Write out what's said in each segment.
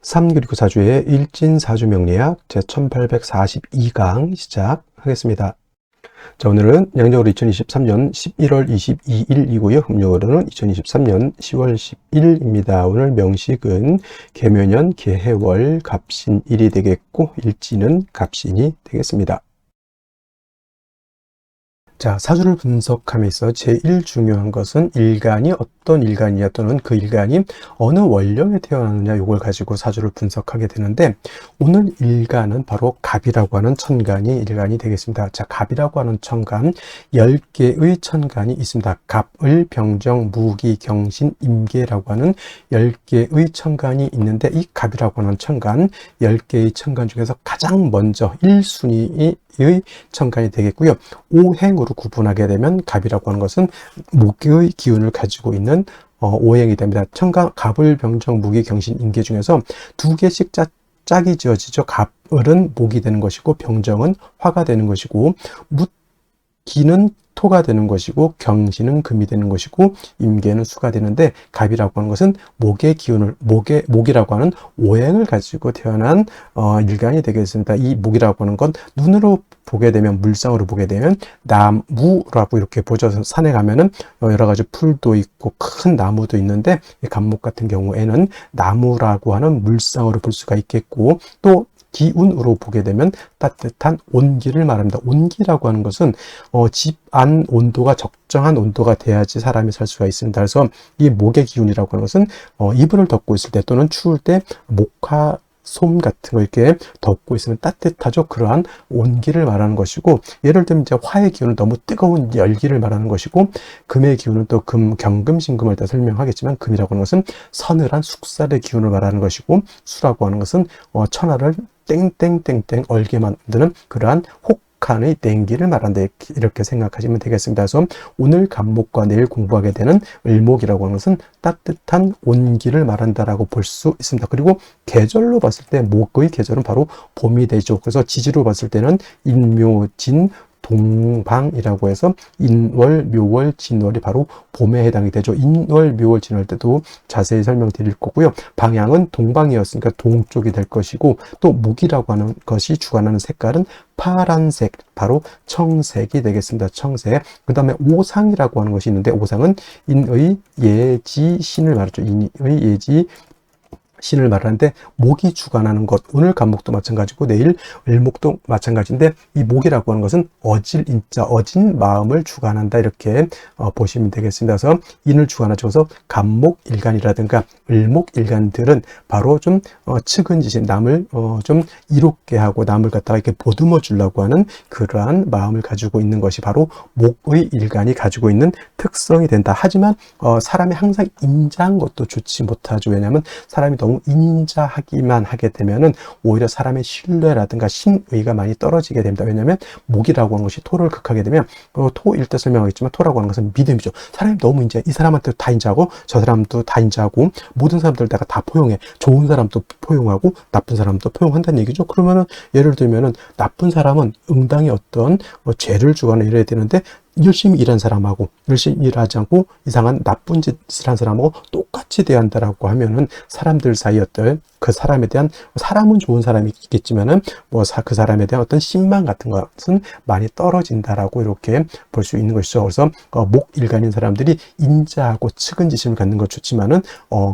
3 그리고 4주의 일진사주명리학 제1842강 시작하겠습니다. 자, 오늘은 양력으로 2023년 11월 22일이고요. 음력으로는 2023년 10월 10일입니다. 오늘 명식은 계묘년 계해월 갑신일이 되겠고 일진은 갑신이 되겠습니다. 자, 사주를 분석함에서 제일 중요한 것은 일간이 어떤 일간이냐 또는 그 일간이 어느 원령에 태어나느냐 이걸 가지고 사주를 분석하게 되는데 오늘 일간은 바로 갑이라고 하는 천간이 일간이 되겠습니다. 자, 갑이라고 하는 천간 10개의 천간이 있습니다. 갑을 병정, 무기, 경신, 임계라고 하는 10개의 천간이 있는데 이 갑이라고 하는 천간 10개의 천간 중에서 가장 먼저 1순위의 천간이 되겠고요. 오행으로 구분하게 되면 갑이라고 하는 것은 목의 기운을 가지고 있는 오행이 됩니다. 천간, 갑을, 병정, 무기, 경신, 임계 중에서 두 개씩 짝이 지어지죠. 갑을은 목이 되는 것이고 병정은 화가 되는 것이고 무기는 토가 되는 것이고 경신은 금이 되는 것이고 임계는 수가 되는데 갑이라고 하는 것은 목의 기운을 목이라고 하는 오행을 가지고 태어난 일간이 되겠습니다. 이 목이라고 하는 건 눈으로 보게 되면 물상으로 보게 되면 나무라고 이렇게 보죠. 산에 가면은 여러 가지 풀도 있고 큰 나무도 있는데 이 갑목 같은 경우에는 나무라고 하는 물상으로 볼 수가 있겠고 또 기운으로 보게 되면 따뜻한 온기를 말합니다. 온기라고 하는 것은 집 안 온도가 적정한 온도가 돼야지 사람이 살 수가 있습니다. 그래서 이 목의 기운이라고 하는 것은 이불을 덮고 있을 때 또는 추울 때 목화 솜 같은 거 이렇게 덮고 있으면 따뜻하죠. 그러한 온기를 말하는 것이고 예를 들면 이제 화의 기운은 너무 뜨거운 열기를 말하는 것이고 금의 기운은 또 경금신금을 다 설명하겠지만 금이라고 하는 것은 서늘한 숙살의 기운을 말하는 것이고 수라고 하는 것은 천하를 땡땡땡땡 얼게 만드는 그러한 혹한의 땡기를 말한다 이렇게 생각하시면 되겠습니다. 그래서 오늘 갑목과 내일 공부하게 되는 을목이라고 하는 것은 따뜻한 온기를 말한다라고 볼 수 있습니다. 그리고 계절로 봤을 때 목의 계절은 바로 봄이 되죠. 그래서 지지로 봤을 때는 인묘진 동방이라고 해서 인월, 묘월, 진월이 바로 봄에 해당이 되죠. 인월, 묘월, 진월 때도 자세히 설명드릴 거고요. 방향은 동방이었으니까 동쪽이 될 것이고 또 목이라고 하는 것이 주관하는 색깔은 파란색, 바로 청색이 되겠습니다. 청색. 그 다음에 오상이라고 하는 것이 있는데 오상은 인의 예지 신을 말하죠. 인의 예지 신을 말하는데 목이 주관하는 것, 오늘 갑목도 마찬가지고 내일 을목도 마찬가지인데 이 목이라고 하는 것은 어질 인자, 어진 마음을 주관한다 이렇게 보시면 되겠습니다. 그래서 인을 주관하죠. 그래서 갑목 일간이라든가 을목 일간들은 바로 좀 측은지심, 남을 좀 이롭게 하고 남을 갖다가 이렇게 보듬어 주려고 하는 그러한 마음을 가지고 있는 것이 바로 목의 일간이 가지고 있는 특성이 된다. 하지만 사람이 항상 인자한 것도 좋지 못하죠. 왜냐하면 사람이 너무 인자하기만 하게 되면은 오히려 사람의 신뢰라든가 신의가 많이 떨어지게 됩니다. 왜냐하면 목이라고 하는 것이 토를 극하게 되면 토일 때 설명하겠지만 토라고 하는 것은 믿음이죠. 사람이 너무 인자해. 이 사람한테 다 인자하고 저 사람도 다 인자하고 모든 사람들 내가 다 포용해. 좋은 사람도 포용하고 나쁜 사람도 포용한다는 얘기죠. 그러면은 예를 들면은 나쁜 사람은 응당히 어떤 죄를 주거나 이래야 되는데 열심히 일한 사람하고 열심히 일하지 않고 이상한 나쁜 짓을 한 사람하고 똑같이 대한다라고 하면은 사람들 사이 어떤 그 사람에 대한 사람은 좋은 사람이 있겠지만은 그 사람에 대한 어떤 신망 같은 것은 많이 떨어진다라고 이렇게 볼 수 있는 것이죠. 그래서 목 일간인 사람들이 인자하고 측은지심을 갖는 것 좋지만은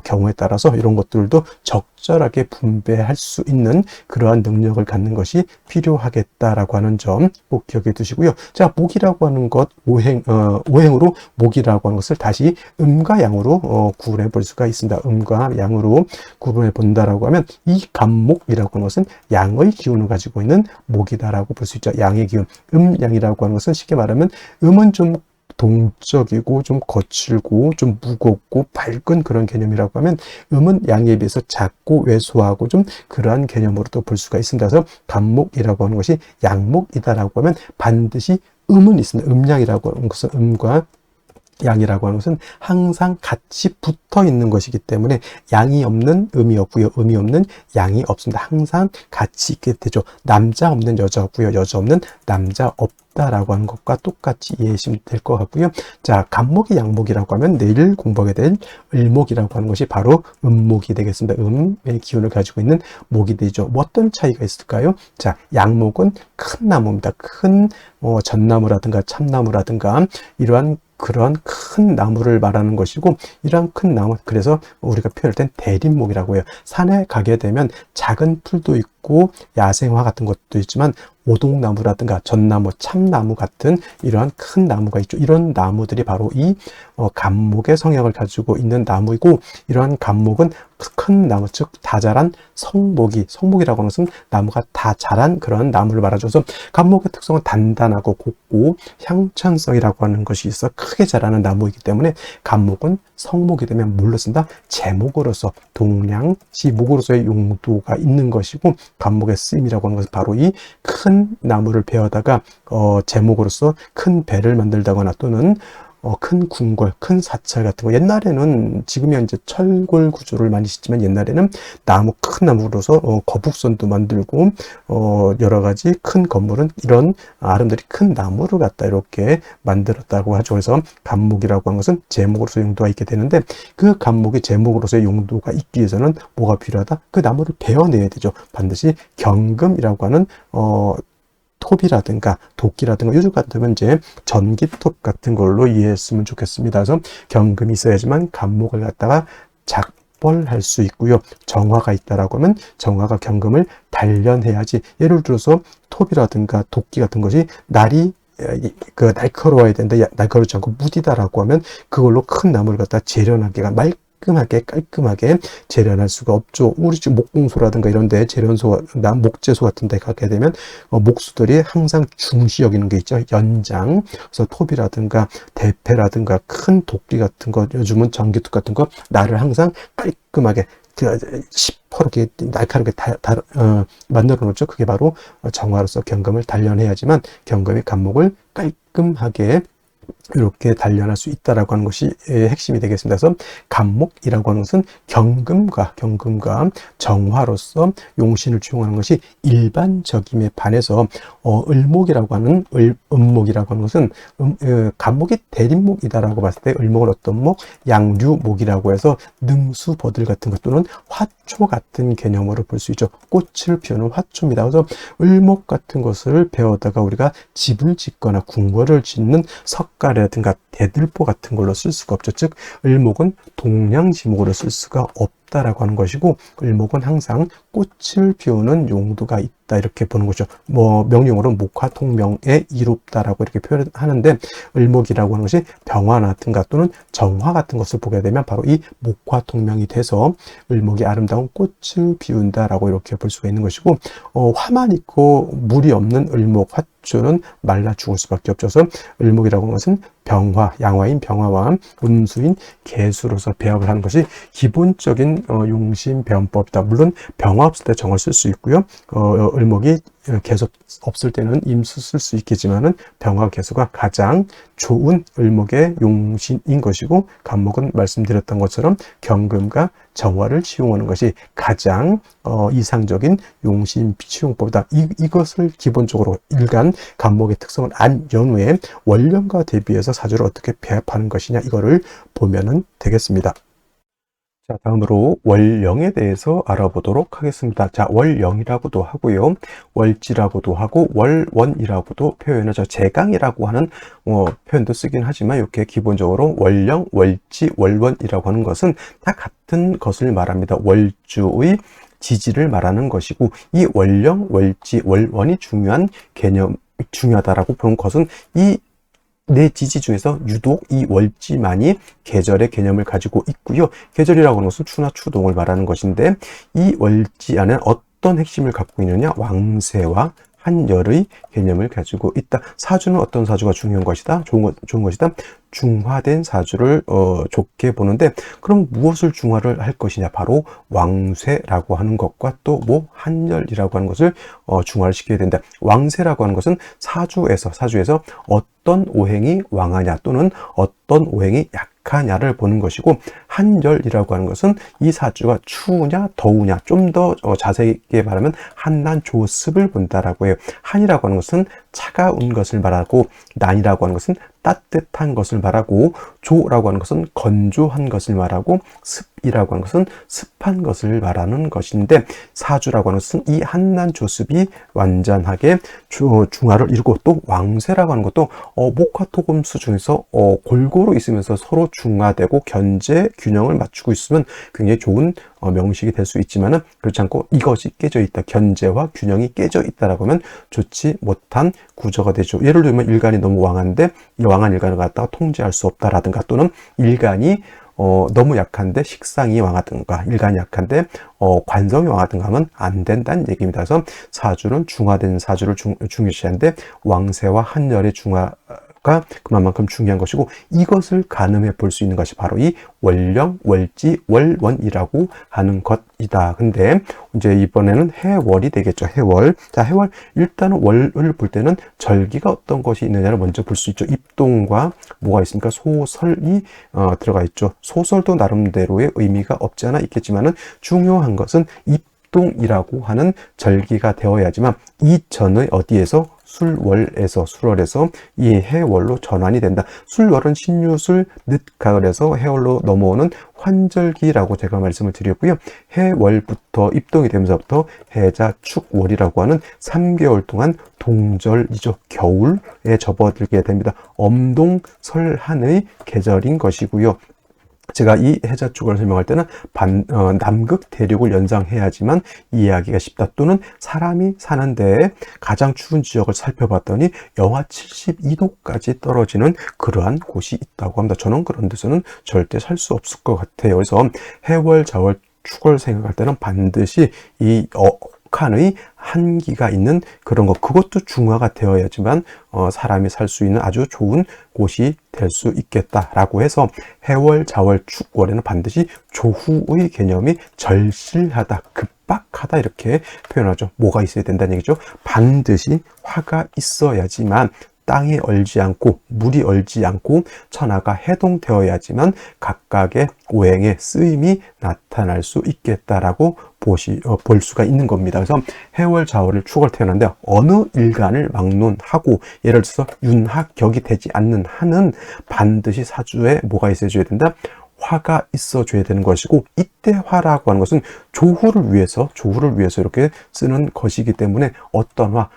경우에 따라서 이런 것들도 적절하게 분배할 수 있는 그러한 능력을 갖는 것이 필요하겠다라고 하는 점 꼭 기억해 두시고요. 자, 목이라고 하는 것 오행으로 목이라고 하는 것을 다시 음과 양으로 구분해 볼 수가 있습니다. 음과 양으로 구분해 본다라고 하면 이 갑목이라고 하는 것은 양의 기운을 가지고 있는 목이다라고 볼 수 있죠. 양의 기운. 양이라고 하는 것은 쉽게 말하면 음은 좀 동적이고 좀 거칠고 좀 무겁고 밝은 그런 개념이라고 하면 음은 양에 비해서 작고 왜소하고 좀 그러한 개념으로도 볼 수가 있습니다. 그래서 갑목이라고 하는 것이 양목이다라고 하면 반드시 음은 있습니다. 음양이라고 하는 것은 음과 양이라고 하는 것은 항상 같이 붙어 있는 것이기 때문에 양이 없는 음이 없고요. 음이 없는 양이 없습니다. 항상 같이 있게 되죠. 남자 없는 여자 없고요. 여자 없는 남자 없고 있다라고 하는 것과 똑같이 이해하시면 될 것 같고요. 자, 간목이 양목이라고 하면 내일 공부하게 될 을목이라고 하는 것이 바로 음목이 되겠습니다. 음의 기운을 가지고 있는 목이 되죠. 뭐 어떤 차이가 있을까요? 자, 양목은 큰 나무입니다. 큰 전나무라든가 참나무라든가 이러한 그런 큰 나무를 말하는 것이고, 이러한 큰 나무, 그래서 우리가 표현할 땐 대림목이라고 해요. 산에 가게 되면 작은 풀도 있고 야생화 같은 것도 있지만 오동나무라든가 전나무, 참나무 같은 이러한 큰 나무가 있죠. 이런 나무들이 바로 이 간목의 성향을 가지고 있는 나무이고, 이러한 간목은 큰 나무, 즉 다 자란 성목이라고 하는 것은 나무가 다 자란 그런 나무를 말해줘서, 간목의 특성은 단단하고 곱고 향천성이라고 하는 것이 있어 크게 자라는 나무이기 때문에 간목은 성목이 되면 뭘로 쓴다? 제목으로서, 동량시 목으로서의 용도가 있는 것이고, 간목의 쓰임이라고 하는 것은 바로 이 큰 나무를 베어다가 제목으로서 큰 배를 만들다거나 또는 큰 궁궐, 큰 사찰 같은 거, 옛날에는, 지금이야 이제 철골 구조를 많이 짓지만 옛날에는 큰 나무로서 거북선도 만들고 여러 가지 큰 건물은 이런 아름드리 큰 나무를 갖다 이렇게 만들었다고 하죠. 그래서 간목이라고 하는 것은 제목으로서 용도가 있게 되는데, 그 간목이 제목으로서의 용도가 있기 위해서는 뭐가 필요하다? 그 나무를 베어내야 되죠. 반드시 경금이라고 하는 톱이라든가 도끼라든가, 요즘 같으면 이제 전기톱 같은 걸로 이해했으면 좋겠습니다. 그래서 경금이 있어야지만 간목을 갖다가 작벌할 수 있고요. 정화가 있다라고 하면 정화가 경금을 단련해야지. 예를 들어서 톱이라든가 도끼 같은 것이 날카로워야 되는데 날카롭지 않고 무디다라고 하면 그걸로 큰 나무를 갖다 재련하기가 깔끔하게 재련할 수가 없죠. 우리 집 목공소라든가 이런 데 재련소, 목재소 같은 데 가게 되면 목수들이 항상 중시 여기는 게 있죠. 연장. 그래서 톱이라든가 대패라든가 큰 도끼 같은 거, 요즘은 전기톱 같은 거, 날을 항상 깔끔하게 시퍼렇게 날카롭게 만들어 놓죠. 그게 바로 정화로서 경금을 단련해야지만 경금의 간목을 깔끔하게 이렇게 단련할 수 있다라고 하는 것이 핵심이 되겠습니다. 그래서 간목이라고 하는 것은 경금과 정화로서 용신을 주용하는 것이 일반적임에 반해서 을목이라고 하는 음목이라고 하는 것은 간목이 대림목이다라고 봤을 때 을목은 어떤 목? 양류목이라고 해서 능수버들 같은 것 또는 화초 같은 개념으로 볼 수 있죠. 꽃을 피우는 화초입니다. 그래서 을목 같은 것을 배우다가 우리가 집을 짓거나 궁궐을 짓는 석가래라든가 대들보 같은 걸로 쓸 수가 없죠. 즉 을목은 동량지목으로 쓸 수가 없다라고 하는 것이고, 을목은 항상 꽃을 피우는 용도가 있다 이렇게 보는 거죠. 명령어로 목화통명에 이롭다라고 이렇게 표현하는데, 을목이라고 하는 것이 병화라든가 또는 정화 같은 것을 보게 되면 바로 이 목화통명이 돼서 을목이 아름다운 꽃을 피운다라고 이렇게 볼 수가 있는 것이고, 화만 있고 물이 없는 을목 화초는 말라 죽을 수밖에 없죠. 그래서 을목이라고 하는 것은 병화, 양화인 병화와 운수인 개수로서 배합을 하는 것이 기본적인 용신 배원법이다. 물론 병화 없을 때 정을 쓸 수 있고요. 을목이 개수 없을 때는 임수 쓸 수 있겠지만은 병화 개수가 가장 좋은 을목의 용신인 것이고, 간목은 말씀드렸던 것처럼 경금과 정화를 치용하는 것이 가장 이상적인 용신 치용법이다. 이것을 기본적으로 일간 간목의 특성을 안 연후에 월령과 대비해서 사주를 어떻게 배합하는 것이냐, 이거를 보면은 되겠습니다. 자, 다음으로 월령에 대해서 알아보도록 하겠습니다. 자, 월령이라고도 하고요, 월지라고도 하고 월원이라고도 표현하죠. 제강이라고 하는 표현도 쓰긴 하지만 이렇게 기본적으로 월령, 월지, 월원이라고 하는 것은 다 같은 것을 말합니다. 월주의 지지를 말하는 것이고, 이 월령, 월지, 월원이 중요하다라고 보는 것은 이 네 지지 중에서 유독 이 월지만이 계절의 개념을 가지고 있고요. 계절이라고 하는 것은 추나 추동을 말하는 것인데, 이 월지 안에 어떤 핵심을 갖고 있느냐? 왕세와 한열의 개념을 가지고 있다. 사주는 어떤 사주가 중요한 것이다? 좋은 것이다. 중화된 사주를 좋게 보는데, 그럼 무엇을 중화를 할 것이냐? 바로 왕쇠라고 하는 것과 또 한열이라고 하는 것을 중화를 시켜야 된다. 왕쇠라고 하는 것은 사주에서 어떤 오행이 왕하냐 또는 어떤 오행이 약하냐를 보는 것이고, 한열이라고 하는 것은 이 사주가 추우냐 더우냐, 좀 더 자세하게 말하면 한난 조습을 본다라고 해요. 한이라고 하는 것은 차가운 것을 말하고, 난이라고 하는 것은 따뜻한 것을 말하고, 조라고 하는 것은 건조한 것을 말하고, 습이라고 하는 것은 습한 것을 말하는 것인데, 사주라고 하는 것은 이 한난조습이 완전하게 중화를 이루고, 또 왕쇠라고 하는 것도 목화토금수 중에서 골고루 있으면서 서로 중화되고 견제 균형을 맞추고 있으면 굉장히 좋은 명식이 될 수 있지만은, 그렇지 않고 이것이 깨져 있다, 견제와 균형이 깨져 있다라고 하면 좋지 못한 구조가 되죠. 예를 들면 일간이 너무 왕한데 이 왕한 일간을 갖다가 통제할 수 없다라든가, 또는 일간이 너무 약한데 식상이 왕하든가, 일간이 약한데 관성이 왕하든가 하면 안 된다는 얘기입니다. 그래서 사주는 중화된 사주를 중요시하는데, 왕세와 한열의 중화가 그만큼 중요한 것이고, 이것을 가늠해 볼 수 있는 것이 바로 이 월령, 월지, 월원이라고 하는 것이다. 근데 이제 이번에는 해월이 되겠죠. 해월. 자, 해월. 일단은 월을 볼 때는 절기가 어떤 것이 있느냐를 먼저 볼 수 있죠. 입동과 뭐가 있습니까? 소설이 들어가 있죠. 소설도 나름대로의 의미가 없지 않아 있겠지만은, 중요한 것은 입동이라고 하는 절기가 되어야지만 이 전의 어디에서, 술월에서 이 해월로 전환이 된다. 술월은 신유술 늦가을에서 해월로 넘어오는 환절기라고 제가 말씀을 드렸고요. 해월부터 입동이 되면서부터 해자 축월이라고 하는 3개월 동안 동절이죠. 겨울에 접어들게 됩니다. 엄동설한의 계절인 것이고요. 제가 이 해자축을 설명할 때는 남극 대륙을 연상해야지만 이해하기가 쉽다, 또는 사람이 사는 데에 가장 추운 지역을 살펴봤더니 영하 72도까지 떨어지는 그러한 곳이 있다고 합니다. 저는 그런 데서는 절대 살 수 없을 것 같아요. 그래서 해월, 자월, 축을 생각할 때는 반드시 이 극한의 한기가 있는 그런 것, 그것도 중화가 되어야지만 사람이 살 수 있는 아주 좋은 곳이 될 수 있겠다라고 해서, 해월, 자월, 축월에는 반드시 조후의 개념이 절실하다, 급박하다 이렇게 표현하죠. 뭐가 있어야 된다는 얘기죠. 반드시 화가 있어야지만, 땅이 얼지 않고 물이 얼지 않고 천하가 해동되어야지만 각각의 오행의 쓰임이 나타날 수 있겠다라고 볼 수가 있는 겁니다. 그래서 해월, 자월을 축을 태어났는데 어느 일간을 막론하고, 예를 들어서 윤학격이 되지 않는 한은 반드시 사주에 뭐가 있어줘야 된다? 화가 있어줘야 되는 것이고, 이때 화라고 하는 것은 조후를 위해서 이렇게 쓰는 것이기 때문에, 어떤 화,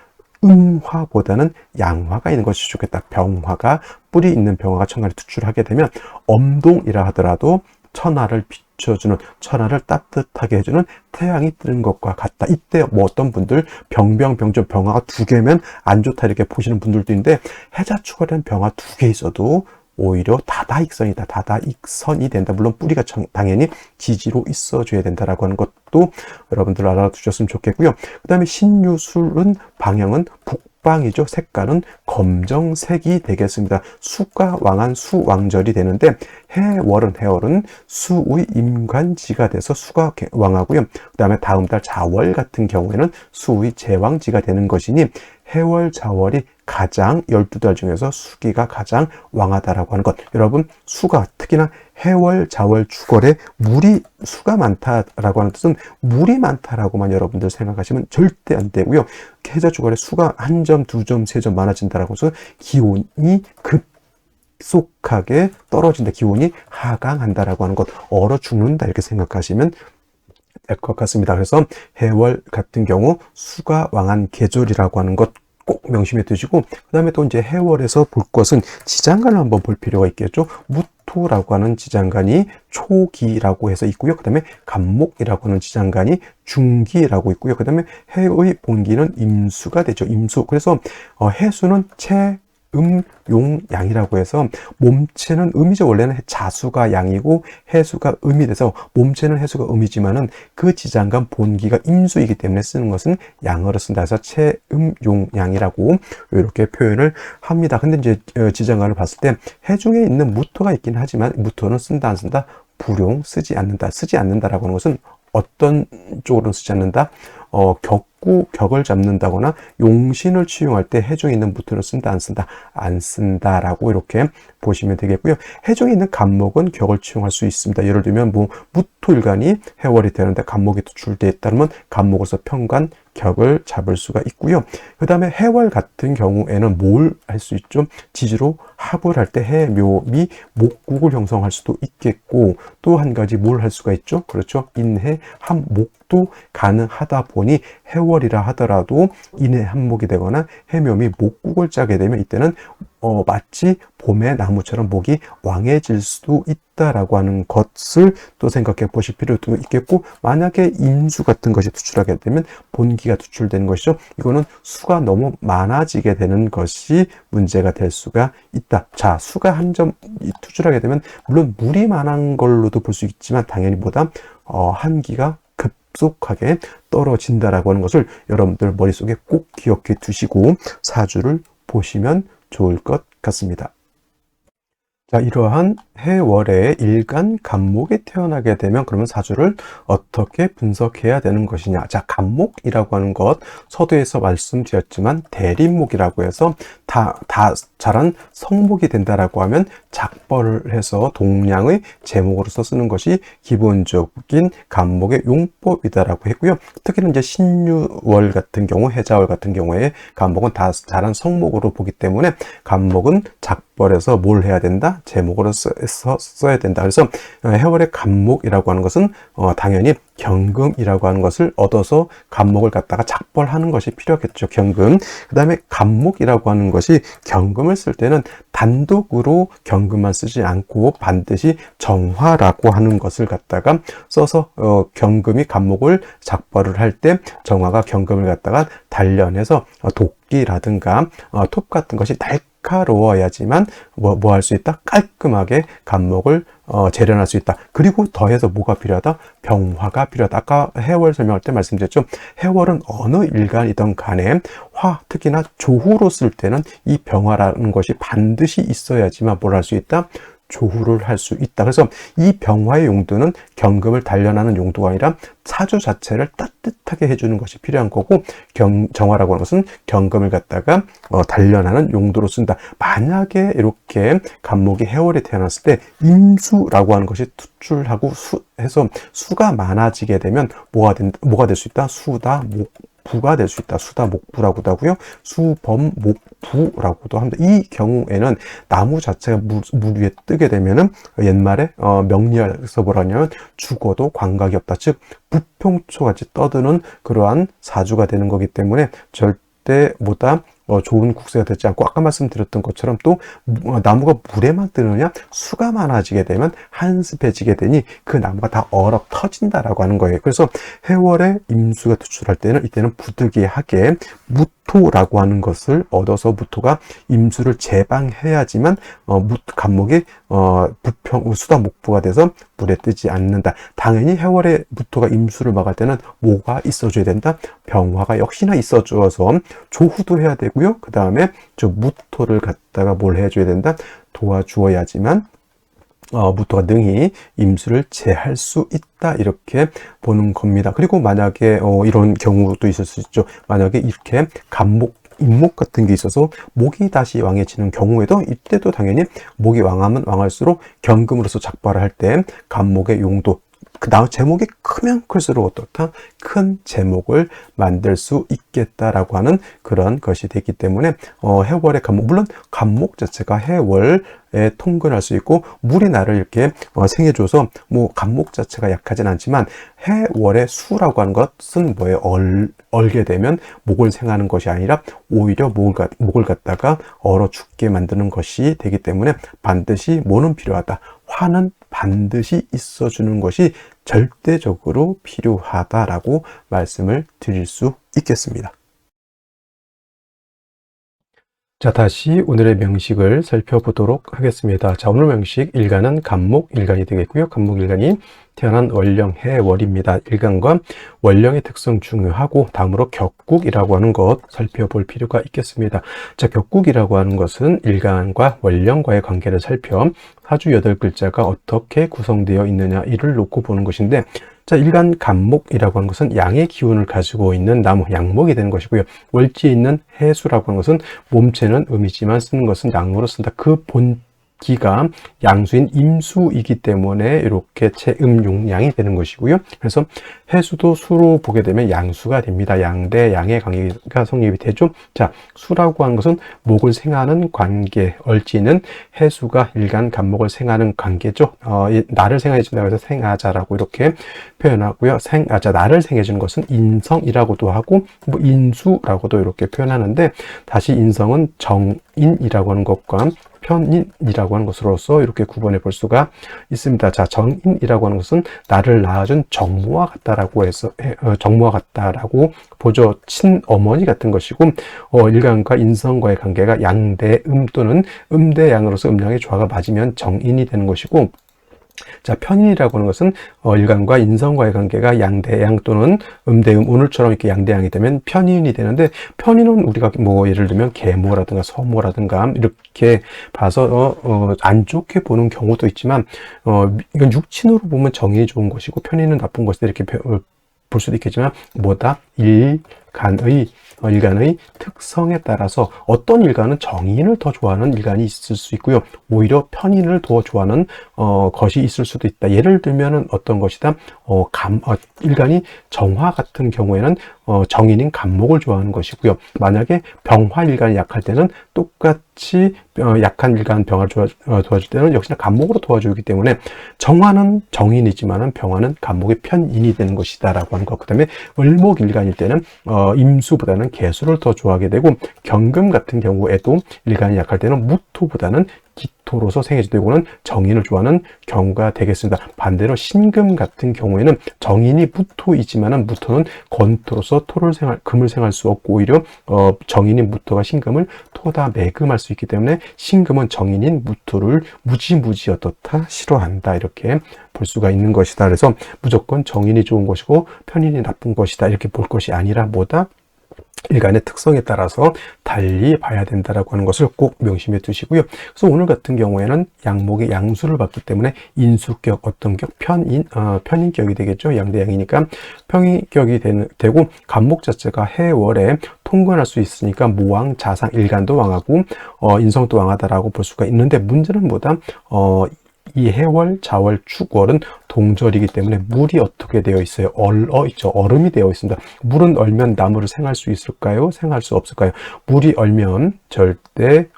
음화보다는 양화가 있는 것이 좋겠다. 병화가, 뿌리 있는 병화가 천간에 투출하게 되면 엄동이라 하더라도 천하를 비춰주는, 천하를 따뜻하게 해주는 태양이 뜨는 것과 같다. 이때 뭐 어떤 분들 병정 병화가 2개면 안 좋다 이렇게 보시는 분들도 있는데, 해자축월에는 병화 2개 있어도 오히려 다다익선이다. 다다익선이 된다. 물론 뿌리가 당연히 지지로 있어줘야 된다라고 하는 것도 여러분들 알아두셨으면 좋겠고요. 그 다음에 신유술은 방향은 북방이죠. 색깔은 검정색이 되겠습니다. 수가 왕한 수왕절이 되는데, 해월은 수의 임관지가 돼서 수가 왕하고요. 그 다음에 다음 달 자월 같은 경우에는 수의 제왕지가 되는 것이니, 해월, 자월이 가장 12달 중에서 수기가 가장 왕하다라고 하는 것. 여러분, 수가 특히나 해월, 자월, 축월에 수가 많다라고 하는 뜻은 물이 많다라고만 여러분들 생각하시면 절대 안 되고요. 해자, 축월에 수가 1점, 2점, 3점 많아진다라고 해서 기온이 급속하게 떨어진다, 기온이 하강한다라고 하는 것, 얼어 죽는다 이렇게 생각하시면 될 것 같습니다. 그래서 해월 같은 경우 수가 왕한 계절이라고 하는 것 꼭 명심해 두시고, 그 다음에 또 이제 해월에서 볼 것은 지장간을 한번 볼 필요가 있겠죠. 무토라고 하는 지장간이 초기라고 해서 있고요. 그 다음에 간목이라고 하는 지장간이 중기라고 있고요. 그 다음에 해의 본기는 임수가 되죠. 임수. 그래서 해수는 용, 양이라고 해서, 몸체는 음이죠. 원래는 자수가 양이고 해수가 음이 돼서 몸체는 해수가 음이지만은 그 지장간 본기가 임수이기 때문에 쓰는 것은 양어로 쓴다 해서 용, 양이라고 이렇게 표현을 합니다. 근데 이제 지장간을 봤을 때 해중에 있는 무토가 있긴 하지만, 무토는 쓴다 안 쓴다? 불용, 쓰지 않는다라고 하는 것은 어떤 쪽으로는 쓰지 않는다? 격을 잡는다거나 용신을 취용할 때 해중에 있는 무토를 쓴다 안 쓴다? 안 쓴다라고 이렇게 보시면 되겠고요. 해중에 있는 간목은 격을 취용할 수 있습니다. 예를 들면 무토일간이 해월이 되는데 간목이 투출되어 있다면 간목으로서 편관, 격을 잡을 수가 있고요. 그 다음에 해월 같은 경우에는 뭘 할 수 있죠? 지지로 합을 할 때 해, 묘, 미, 목국을 형성할 수도 있겠고, 또 한 가지 뭘 할 수가 있죠? 그렇죠. 인해, 합, 목도 가능하다 보니 해월이라 하더라도 인해 한목이 되거나 해묘미 목국을 짜게 되면 이때는 마치 봄의 나무처럼 목이 왕해질 수도 있다라고 하는 것을 또 생각해 보실 필요도 있겠고, 만약에 임수 같은 것이 투출하게 되면 본기가 투출되는 것이죠. 이거는 수가 너무 많아지게 되는 것이 문제가 될 수가 있다. 자, 수가 한 점 투출하게 되면 물론 물이 많은 걸로도 볼 수 있지만 당연히 보다 한기가 급속하게 떨어진다라고 하는 것을 여러분들 머릿속에 꼭 기억해 두시고 사주를 보시면 좋을 것 같습니다. 자, 이러한 해월의 일간 간목이 태어나게 되면 그러면 사주를 어떻게 분석해야 되는 것이냐. 자, 간목이라고 하는 것 서두에서 말씀드렸지만 대립목이라고 해서 다 자란 성목이 된다라고 하면 작벌을 해서 동량의 제목으로서 쓰는 것이 기본적인 간목의 용법이다라고 했고요. 특히는 이제 신유월 같은 경우, 해자월 같은 경우에 간목은 다 자란 성목으로 보기 때문에 간목은 작벌해서 뭘 해야 된다? 제목으로 써야 된다. 그래서 해월의 간목이라고 하는 것은 당연히 경금이라고 하는 것을 얻어서 간목을 갖다가 작벌하는 것이 필요하겠죠. 경금. 그 다음에 간목이라고 하는 것이 경금을 쓸 때는 단독으로 경금만 쓰지 않고 반드시 정화라고 하는 것을 갖다가 써서 경금이 간목을 작벌을 할 때 정화가 경금을 갖다가 단련해서 도끼라든가 톱 같은 것이 날카로워야지만 뭐 할 수 있다? 깔끔하게 간목을 재련할 수 있다. 그리고 더해서 뭐가 필요하다? 병화가 필요하다. 아까 해월 설명할 때 말씀드렸죠. 해월은 어느 일간이든 간에 특히나 조후로 쓸 때는 이 병화라는 것이 반드시 있어야지만 뭘 할 수 있다? 조후를 할 수 있다. 그래서 이 병화의 용도는 경금을 단련하는 용도가 아니라 사주 자체를 따뜻하게 해주는 것이 필요한 거고, 정화라고 하는 것은 경금을 갖다가 단련하는 용도로 쓴다. 만약에 이렇게 간목이 해월에 태어났을 때 임수라고 하는 것이 투출하고 해서 수가 많아지게 되면 뭐가 될 수 있다? 수다, 부가 될 수 있다. 수다 목부라고도 하고요. 수범 목부라고도 합니다. 이 경우에는 나무 자체가 물 위에 뜨게 되면은 옛말에 명리에서 뭐라냐면 죽어도 관각이 없다. 즉 부평초 같이 떠드는 그러한 사주가 되는 거기 때문에 절대보다 좋은 국세가 되지 않고, 아까 말씀드렸던 것처럼 또 나무가 물에만 뜨느냐, 수가 많아지게 되면 한습해지게 되니 그 나무가 다 얼어 터진다라고 하는 거예요. 그래서 해월에 임수가 투출할 때는 이때는 부득이하게 무토라고 하는 것을 얻어서, 무토가 임수를 제방해야지만 간목이 수다 목부가 돼서 물에 뜨지 않는다. 당연히 해월에 무토가 임수를 막을 때는 뭐가 있어줘야 된다? 병화가 역시나 있어줘서 조후도 해야 되고요. 그 다음에 저 무토를 갖다가 뭘 해줘야 된다? 도와주어야지만 무토가 능히 임수를 제할 수 있다. 이렇게 보는 겁니다. 그리고 만약에 이런 경우도 있을 수 있죠. 만약에 이렇게 임목 같은 게 있어서 목이 다시 왕해지는 경우에도 이때도 당연히 목이 왕하면 왕할수록 경금으로서 작발을 할 때 간목의 용도, 제목이 크면 클수록 어떻다? 큰 제목을 만들 수 있겠다라고 하는 그런 것이 되기 때문에 해월의 간목, 물론 간목 자체가 해월에 통근할 수 있고 물이 나를 이렇게 생해줘서 뭐 간목 자체가 약하진 않지만, 해월의 수라고 하는 것은 뭐에 얼게 되면 목을 생하는 것이 아니라 오히려 목을 갖다가 얼어 죽게 만드는 것이 되기 때문에 반드시 뭐는 필요하다? 화는 반드시 있어주는 것이 절대적으로 필요하다라고 말씀을 드릴 수 있겠습니다. 자, 다시 오늘의 명식을 살펴보도록 하겠습니다. 자, 오늘 명식 일간은 간목 일간이 되겠고요. 간목 일간이 태어난 월령 해월입니다. 일간과 월령의 특성 중요하고, 다음으로 격국이라고 하는 것 살펴볼 필요가 있겠습니다. 자, 격국이라고 하는 것은 일간과 월령과의 관계를 살펴 사주 8글자가 어떻게 구성되어 있느냐 이를 놓고 보는 것인데, 자, 일간 간목이라고 하는 것은 양의 기운을 가지고 있는 나무, 양목이 되는 것이고요. 월지에 있는 해수라고 하는 것은 몸체는 음이지만 쓰는 것은 양으로 쓴다. 그 기가 양수인 임수이기 때문에 이렇게 체음 용량이 되는 것이고요. 그래서 해수도 수로 보게 되면 양수가 됩니다. 양 대 양의 관계가 성립이 되죠. 자, 수라고 하는 것은 목을 생하는 관계, 얼지는 해수가 일간 간목을 생하는 관계죠. 나를 생하해 준다고 해서 생하자라고 이렇게 표현하고요. 나를 생해 주는 것은 인성이라고도 하고 뭐 인수라고도 이렇게 표현하는데, 다시 인성은 정인이라고 하는 것과 편인이라고 하는 것으로서 이렇게 구분해 볼 수가 있습니다. 자, 정인이라고 하는 것은 나를 낳아준 정모와 같다라고 해서 정모와 같다라고 보죠. 친어머니 같은 것이고, 일간과 인성과의 관계가 양대음 또는 음대양으로서 음량의 조화가 맞으면 정인이 되는 것이고, 자, 편인이라고 하는 것은 일간과 인성과의 관계가 양대양 또는 음대음, 오늘처럼 이렇게 양대양이 되면 편인이 되는데, 편인은 우리가 뭐 예를 들면 계모라든가 서모라든가 이렇게 봐서 안 좋게 보는 경우도 있지만, 이건 육친으로 보면 정인이 좋은 것이고 편인은 나쁜 것이다 이렇게 볼 수도 있겠지만, 뭐다? 일간의 특성에 따라서 어떤 일간은 정인을 더 좋아하는 일간이 있을 수 있고요. 오히려 편인을 더 좋아하는 것이 있을 수도 있다. 예를 들면은 어떤 것이다? 일간이 정화 같은 경우에는 정인인 간목을 좋아하는 것이고요. 만약에 병화 일간이 약할 때는 똑같이 약한 일간 병화를 도와줄 때는 역시나 간목으로 도와주기 때문에, 정화는 정인이지만은 병화는 간목의 편인이 되는 것이다라고 하는 것. 그다음에 을목 일간일 때는 임수보다는 개수를 더 좋아하게 되고, 경금 같은 경우에도 일간이 약할 때는 무토보다는 기토로서 생해지되고는 정인을 좋아하는 경우가 되겠습니다. 반대로 신금 같은 경우에는 정인이 무토이지만은 무토는 건토로서 금을 생할 수 없고, 오히려 정인인 무토가 신금을 토다 매금할 수 있기 때문에 신금은 정인인 무토를 무지무지 어떻다 싫어한다 이렇게 볼 수가 있는 것이다. 그래서 무조건 정인이 좋은 것이고 편인이 나쁜 것이다 이렇게 볼 것이 아니라 뭐다? 일간의 특성에 따라서 달리 봐야 된다라고 하는 것을 꼭 명심해 두시고요. 그래서 오늘 같은 경우에는 양목의 양수를 봤기 때문에 인수격, 어떤 격, 편인격이 되겠죠. 양대양이니까 편인격이 되고, 간목 자체가 해월에 통근할 수 있으니까 모왕, 자상, 일간도 왕하고 인성도 왕하다라고 볼 수가 있는데, 문제는 뭐다? 이 해월, 자월, 축월은 동절이기 때문에 물이 어떻게 되어 있어요? 있죠. 얼음이 되어 있습니다. 물은 얼면 나무를 생할 수 있을까요? 생할 수 없을까요? 물이 얼면 절대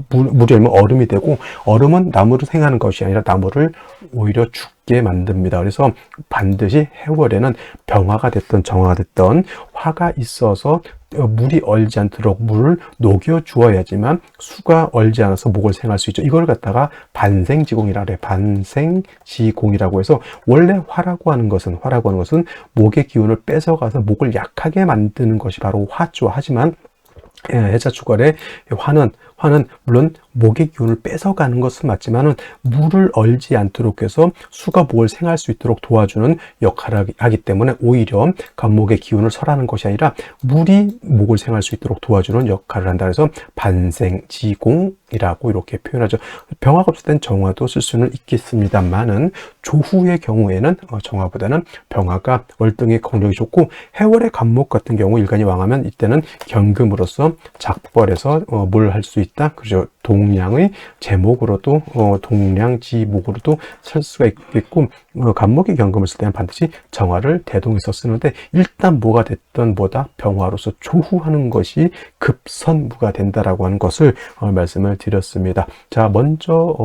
물이 얼면 얼음이 되고, 얼음은 나무를 생하는 것이 아니라 나무를 오히려 죽게 만듭니다. 그래서 반드시 해월에는 병화가 됐던 정화가 됐던 화가 있어서 물이 얼지 않도록 물을 녹여 주어야지만 수가 얼지 않아서 목을 생할 수 있죠. 이걸 갖다가 반생지공이라 그래요. 반생지공이라고 해서, 원래 화라고 하는 것은 목의 기운을 뺏어가서 목을 약하게 만드는 것이 바로 화죠. 하지만 해자축월의 화는 물론 목의 기운을 뺏어가는 것은 맞지만은 물을 얼지 않도록 해서 수가 목을 생할 수 있도록 도와주는 역할을 하기 때문에, 오히려 간목의 기운을 설하는 것이 아니라 물이 목을 생할 수 있도록 도와주는 역할을 한다. 그래서 반생지공이라고 이렇게 표현하죠. 병화가 없을 땐 정화도 쓸 수는 있겠습니다만은, 조후의 경우에는 정화보다는 병화가 월등히 공력이 좋고, 해월의 간목 같은 경우 일간이 왕하면 이때는 경금으로서 작벌해서 뭘 할 수 있다. 그죠? 동량의 제목으로도 동량지목으로도 쓸 수가 있겠고, 간목의 경금을 쓸 때는 반드시 정화를 대동해서 쓰는데, 일단 뭐가 됐든 뭐다? 병화로서 조후하는 것이 급선무가 된다라고 하는 것을 말씀을 드렸습니다. 자, 먼저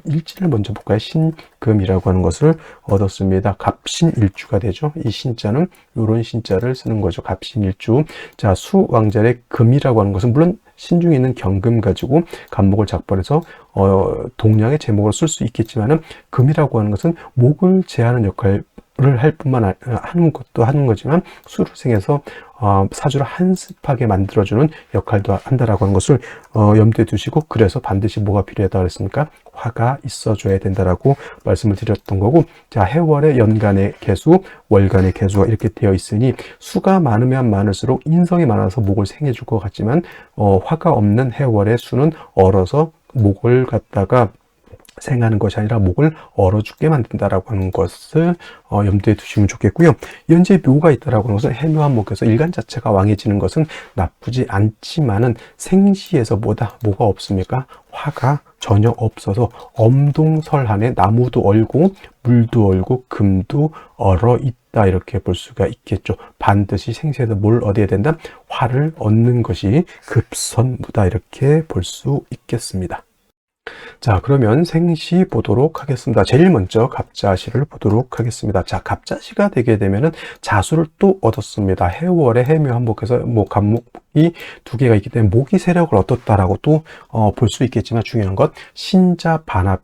일지를 먼저 볼까요? 신금이라고 하는 것을 얻었습니다. 갑신일주가 되죠. 이 신자는 이런 신자를 쓰는 거죠. 갑신일주. 자, 수왕절의 금이라고 하는 것은 물론 신중에 있는 경금 가지고 간목을 작벌해서 동량의 제목으로 쓸 수 있겠지만은, 금이라고 하는 것은 목을 제하는 역할을 할 뿐만 하는 거지만, 수를 생해서 사주를 한습하게 만들어주는 역할도 한다라고 하는 것을 염두에 두시고, 그래서 반드시 뭐가 필요하다 그랬습니까? 화가 있어줘야 된다라고 말씀을 드렸던 거고, 자, 해월의 연간의 개수, 월간의 개수가 이렇게 되어 있으니, 수가 많으면 많을수록 인성이 많아서 목을 생해줄 것 같지만, 화가 없는 해월의 수는 얼어서 목을 갖다가 생하는 것이 아니라 목을 얼어 죽게 만든다라고 하는 것을 염두에 두시면 좋겠고요. 현재 묘가 있다라고 하는 것은 해묘한 목에서 일간 자체가 왕해지는 것은 나쁘지 않지만은 생시에서 뭐가 없습니까? 화가 전혀 없어서 엄동설한에 나무도 얼고 물도 얼고 금도 얼어 있다, 이렇게 볼 수가 있겠죠. 반드시 생시에서 뭘 얻어야 된다? 화를 얻는 것이 급선무다, 이렇게 볼 수 있겠습니다. 자, 그러면 생시 보도록 하겠습니다. 제일 먼저 갑자시를 보도록 하겠습니다. 자, 갑자시가 되게 되면은 자수를 또 얻었습니다. 해월에 해묘 한복에서 간목이 두 개가 있기 때문에 목이 세력을 얻었다라고 또 볼 수 있겠지만, 중요한 것 신자 반합,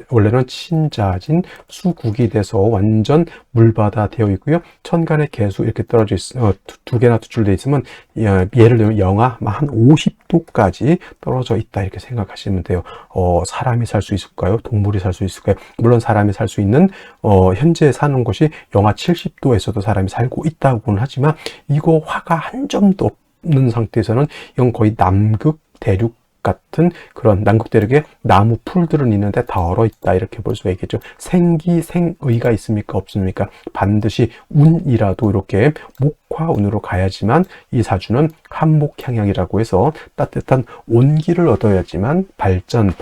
원래는 친자진 수국이 돼서 완전 물바다 되어 있고요. 천간에 개수 이렇게 떨어져 두 개나 투출되어 있으면, 예를 들면 영하 한 50도까지 떨어져 있다, 이렇게 생각하시면 돼요. 사람이 살 수 있을까요? 동물이 살 수 있을까요? 물론 사람이 살 수 있는 현재 사는 곳이 영하 70도에서도 사람이 살고 있다고는 하지만, 이거 화가 한 점도 없는 상태에서는 이건 거의 남극 대륙 같은 그런 남극 대륙에 나무 풀들은 있는데 다 얼어 있다, 이렇게 볼 수가 있겠죠. 생기 생의가 있습니까? 없습니까? 반드시 운이라도 이렇게 목화운으로 가야지만 이 사주는 한목향양이라고 해서 따뜻한 온기를 얻어야지만 발전할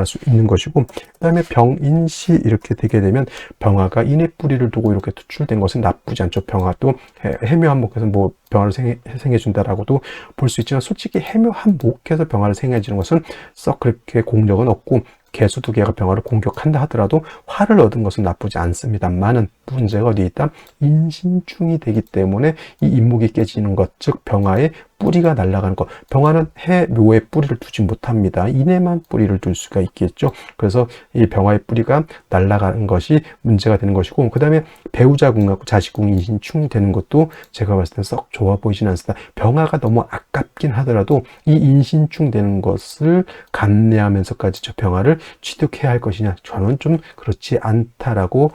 수 있는 것이고, 그 다음에 병인시 이렇게 되게 되면 병화가 인의 뿌리를 두고 이렇게 투출된 것은 나쁘지 않죠. 병화도 해묘한목에서 뭐 병화를 생해준다라고도 볼 수 있지만, 솔직히 해묘한목에서 병화를 생해주는 것은 썩 그렇게 공력은 없고, 개수 두 개가 병화를 공격한다 하더라도 화를 얻은 것은 나쁘지 않습니다만은, 문제가 어디 있다? 인신충이 되기 때문에 이 인목이 깨지는 것, 즉 병화의 뿌리가 날아가는 것. 병화는 해묘에 뿌리를 두지 못합니다. 인에만 뿌리를 둘 수가 있겠죠. 그래서 이 병화의 뿌리가 날아가는 것이 문제가 되는 것이고, 그 다음에 배우자궁하고 자식궁이 인신충이 되는 것도 제가 봤을 때 썩 좋아 보이진 않습니다. 병화가 너무 아깝긴 하더라도 이 인신충 되는 것을 감내하면서까지 저 병화를 취득해야 할 것이냐, 저는 좀 그렇지 않다라고,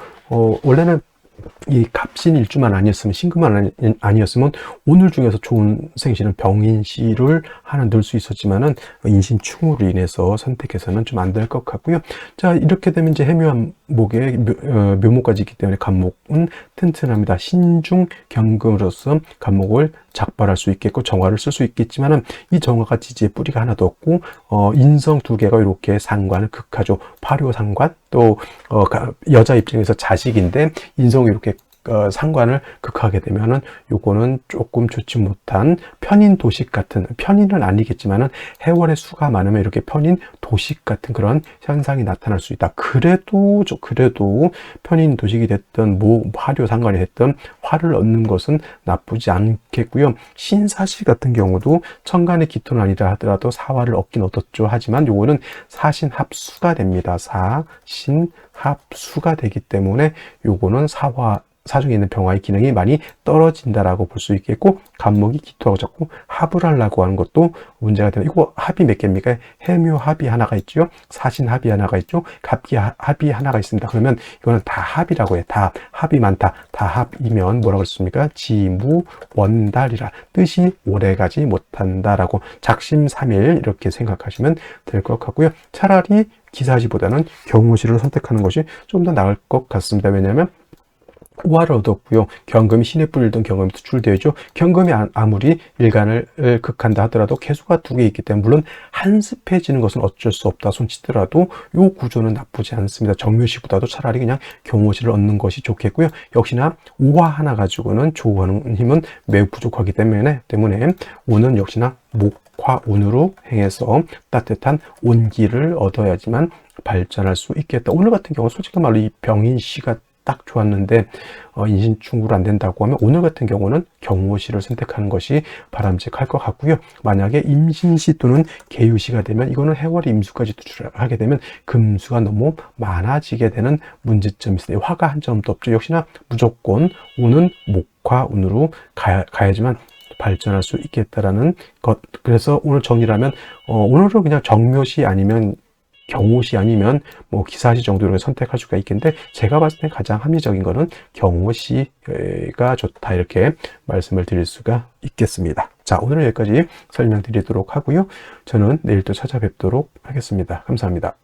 원래는 이 갑신일주만 아니었으면, 신금만 아니었으면 오늘 중에서 좋은 생시는 병인시를 하나 넣을 수 있었지만은 인신충으로 인해서 선택해서는 좀 안 될 것 같고요. 자, 이렇게 되면 이제 해묘한목에 묘목까지 있기 때문에 간목은 튼튼합니다. 신중 경금으로서 간목을 작발할 수 있겠고 정화를 쓸 수 있겠지만은, 이 정화가 지지에 뿌리가 하나도 없고 인성 두 개가 이렇게 상관을 극하죠. 파료 상관, 또 여자 입장에서 자식인데 인성이 이렇게 상관을 극하게 되면은 요거는 조금 좋지 못한 편인 도식 같은, 편인은 아니겠지만은 해월의 수가 많으면 이렇게 편인 도식 같은 그런 현상이 나타날 수 있다. 그래도 편인 도식이 됐든 화료 상관이 됐든 화를 얻는 것은 나쁘지 않겠고요. 신사시 같은 경우도 천간의 기토는 아니라 하더라도 사화를 얻긴 얻었죠. 하지만 요거는 사신합수가 됩니다. 사신합수가 되기 때문에 요거는 사중에 있는 병화의 기능이 많이 떨어진다라고 볼 수 있겠고, 간목이 기토하고 자꾸 합을 하려고 하는 것도 문제가 되는. 이거 합이 몇 개입니까? 해묘 합이 하나가 있죠. 사신 합이 하나가 있죠. 갑기 합이 하나가 있습니다. 그러면 이거는 다 합이라고 해요. 다 합이 많다. 다 합이면 뭐라고 했습니까? 지무원달이라, 뜻이 오래가지 못한다라고, 작심삼일 이렇게 생각하시면 될 것 같고요. 차라리 기사시보다는 경우시를 선택하는 것이 좀 더 나을 것 같습니다. 왜냐하면 우화를 얻었고요. 경금이 신의 뿌리든 경금이 투출되죠. 경금이 아무리 일간을 극한다 하더라도 개수가 두 개 있기 때문에, 물론 한습해지는 것은 어쩔 수 없다 손치더라도 이 구조는 나쁘지 않습니다. 정묘시보다도 차라리 그냥 경호시를 얻는 것이 좋겠고요. 역시나 우화 하나 가지고는 조우하는 힘은 매우 부족하기 때문에 오는 역시나 목화운으로 행해서 따뜻한 온기를 얻어야지만 발전할 수 있겠다. 오늘 같은 경우 솔직히 말로 이 병인시가 딱 좋았는데 인신충으로 안 된다고 하면, 오늘 같은 경우는 경호시를 선택하는 것이 바람직할 것 같고요. 만약에 임신시 또는 계유시가 되면, 이거는 해월의 임수까지 투출하게 되면 금수가 너무 많아지게 되는 문제점이 있어요. 화가 한 점도 없죠. 역시나 무조건 운은 목화운으로 가야지만 발전할 수 있겠다라는 것. 그래서 오늘 정리라면 오늘은 그냥 정묘시 아니면 경호시 아니면 기사시 정도로 선택할 수가 있겠는데, 제가 봤을 때 가장 합리적인 거는 경호시가 좋다, 이렇게 말씀을 드릴 수가 있겠습니다. 자, 오늘은 여기까지 설명드리도록 하고요. 저는 내일 또 찾아뵙도록 하겠습니다. 감사합니다.